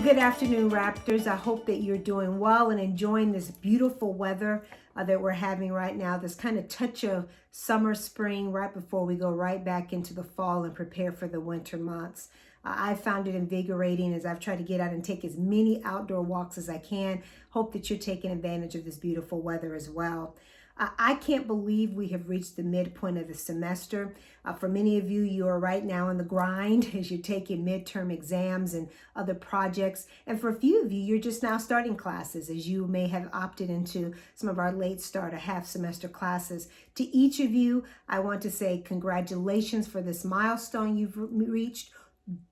Good afternoon, Raptors. I hope that you're doing well and enjoying this beautiful weather that we're having right now. This kind of touch of summer, spring, right before we go right back into the fall and prepare for the winter months. I found it invigorating as I've tried to get out and take as many outdoor walks as I can. Hope that you're taking advantage of this beautiful weather as well. I can't believe we have reached the midpoint of the semester. For many of you, you are right now in the grind as you're taking midterm exams and other projects. And for a few of you, you're just now starting classes as you may have opted into some of our late start or half semester classes. To each of you, I want to say congratulations for this milestone you've reached,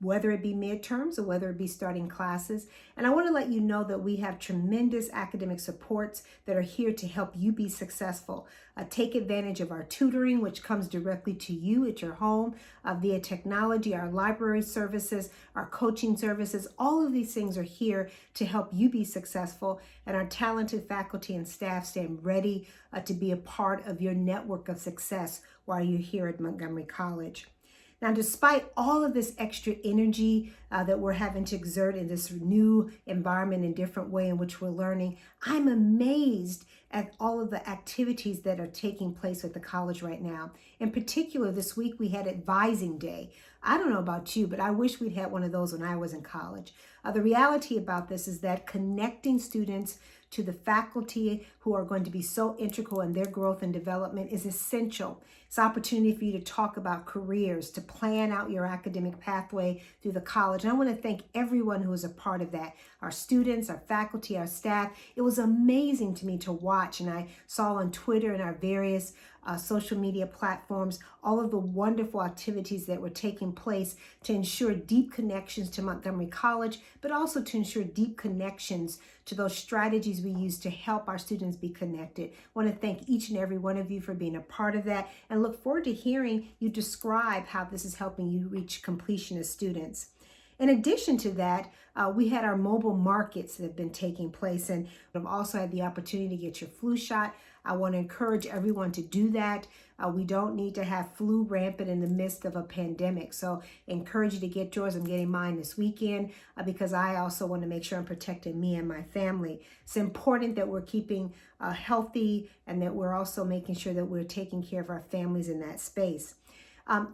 whether it be midterms or whether it be starting classes. And I want to let you know that we have tremendous academic supports that are here to help you be successful. Take advantage of our tutoring, which comes directly to you at your home via technology, our library services, our coaching services. All of these things are here to help you be successful. And our talented faculty and staff stand ready to be a part of your network of success while you're here at Montgomery College. Now, despite all of this extra energy that we're having to exert in this new environment and different way in which we're learning, I'm amazed at all of the activities that are taking place at the college right now. In particular, this week we had Advising Day. I don't know about you, but I wish we'd had one of those when I was in college. The reality about this is that connecting students to the faculty who are going to be so integral in their growth and development is essential. It's an opportunity for you to talk about careers, to plan out your academic pathway through the college. And I want to thank everyone who was a part of that. Our students, our faculty, our staff. It was amazing to me to watch. And I saw on Twitter and our various social media platforms, all of the wonderful activities that were taking place to ensure deep connections to Montgomery College, but also to ensure deep connections to those strategies we use to help our students be connected. I want to thank each and every one of you for being a part of that and look forward to hearing you describe how this is helping you reach completion as students. In addition to that, we had our mobile markets that have been taking place, and I've also had the opportunity to get your flu shot. I want to encourage everyone to do that. We don't need to have flu rampant in the midst of a pandemic. So encourage you to get yours. I'm getting mine this weekend because I also want to make sure I'm protecting me and my family. It's important that we're keeping healthy and that we're also making sure that we're taking care of our families in that space.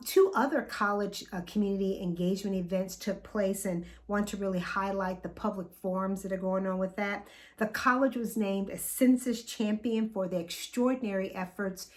Two other college community engagement events took place and want to really highlight the public forums that are going on with that. The college was named a census champion for the extraordinary efforts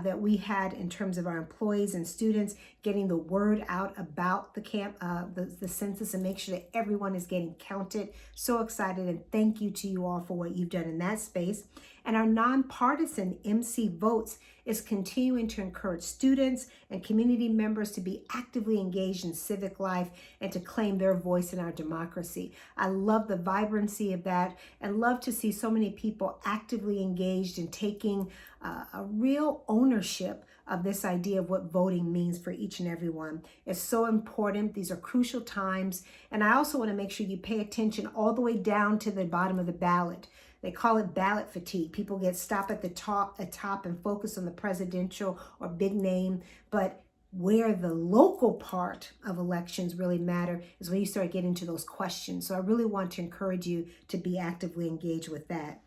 that we had in terms of our employees and students getting the word out about the census and make sure that everyone is getting counted. So excited, and thank you to you all for what you've done in that space. And our nonpartisan MC Votes is continuing to encourage students and community members to be actively engaged in civic life and to claim their voice in our democracy. I love the vibrancy of that and love to see so many people actively engaged in taking a real ownership of this idea of what voting means for each and every one. It's so important. These are crucial times. And I also want to make sure you pay attention all the way down to the bottom of the ballot. They call it ballot fatigue. People get stopped at the top and focus on the presidential or big name. But where the local part of elections really matter is when you start getting into those questions. So I really want to encourage you to be actively engaged with that.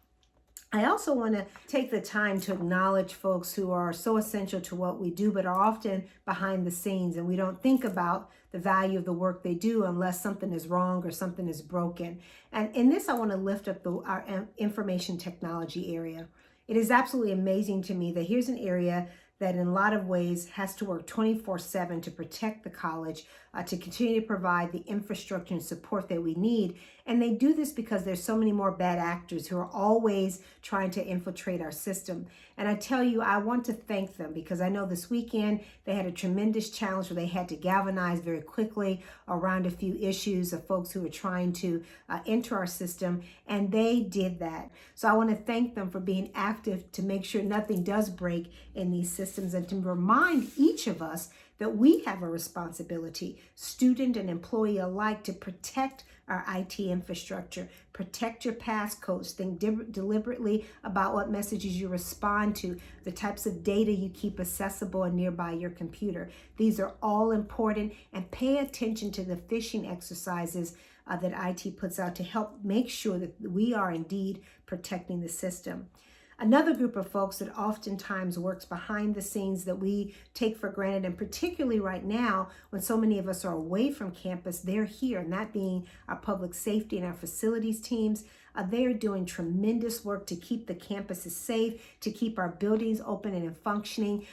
I also want to take the time to acknowledge folks who are so essential to what we do, but are often behind the scenes, and we don't think about the value of the work they do unless something is wrong or something is broken. And in this, I want to lift up our information technology area. It is absolutely amazing to me that here's an area that in a lot of ways has to work 24/7 to protect the college, to continue to provide the infrastructure and support that we need. And they do this because there's so many more bad actors who are always trying to infiltrate our system. And I tell you, I want to thank them because I know this weekend they had a tremendous challenge where they had to galvanize very quickly around a few issues of folks who were trying to enter our system, and they did that. So I want to thank them for being active to make sure nothing does break in these systems and to remind each of us that we have a responsibility, student and employee alike, to protect our IT infrastructure, protect your passcodes, think deliberately about what messages you respond to, the types of data you keep accessible and nearby your computer. These are all important, and pay attention to the phishing exercises that IT puts out to help make sure that we are indeed protecting the system. Another group of folks that oftentimes works behind the scenes that we take for granted, and particularly right now when so many of us are away from campus, they're here, and that being our public safety and our facilities teams. They are doing tremendous work to keep the campuses safe, to keep our buildings open and functioning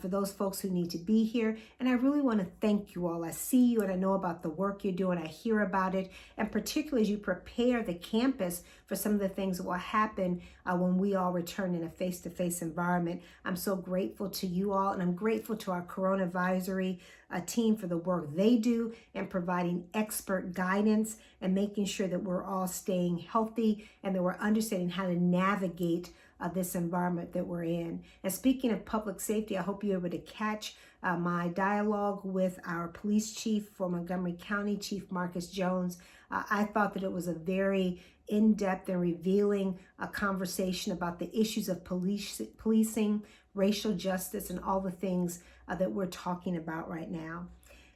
for those folks who need to be here. And I really want to thank you all. I see you and I know about the work you're doing. I hear about it. And particularly as you prepare the campus for some of the things that will happen when we all return in a face-to-face environment. I'm so grateful to you all, and I'm grateful to our Corona Advisory team for the work they do and providing expert guidance and making sure that we're all staying healthy and that we're understanding how to navigate this environment that we're in. And speaking of public safety, I hope you're able to catch my dialogue with our police chief for Montgomery County, Chief Marcus Jones. I thought that it was a very in-depth and revealing conversation about the issues of policing, racial justice, and all the things that we're talking about right now.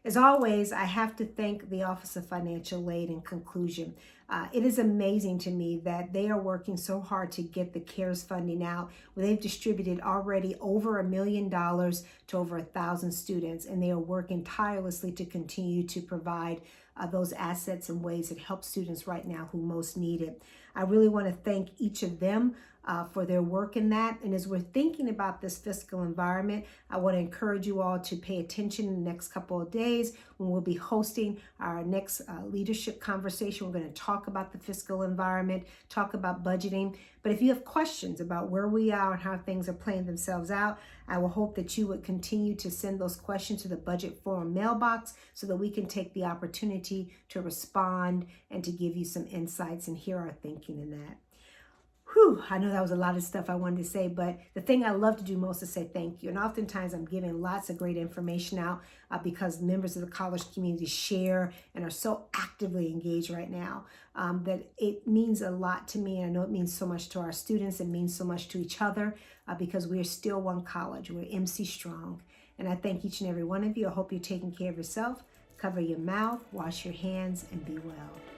As always, I have to thank the Office of Financial Aid in conclusion. It is amazing to me that they are working so hard to get the CARES funding out. They've distributed already over $1 million to over 1,000 students, and they are working tirelessly to continue to provide those assets in ways that help students right now who most need it. I really want to thank each of them for their work in that. And as we're thinking about this fiscal environment, I want to encourage you all to pay attention in the next couple of days when we'll be hosting our next leadership conversation. We're going to talk about the fiscal environment, talk about budgeting. But if you have questions about where we are and how things are playing themselves out, I will hope that you would continue to send those questions to the Budget Forum mailbox so that we can take the opportunity to respond and to give you some insights and hear our thinking in that. Whew, I know that was a lot of stuff I wanted to say, but the thing I love to do most is say thank you. And oftentimes I'm giving lots of great information out because members of the college community share and are so actively engaged right now that it means a lot to me. And I know it means so much to our students. It means so much to each other because we are still one college. We're MC Strong. And I thank each and every one of you. I hope you're taking care of yourself. Cover your mouth, wash your hands, and be well.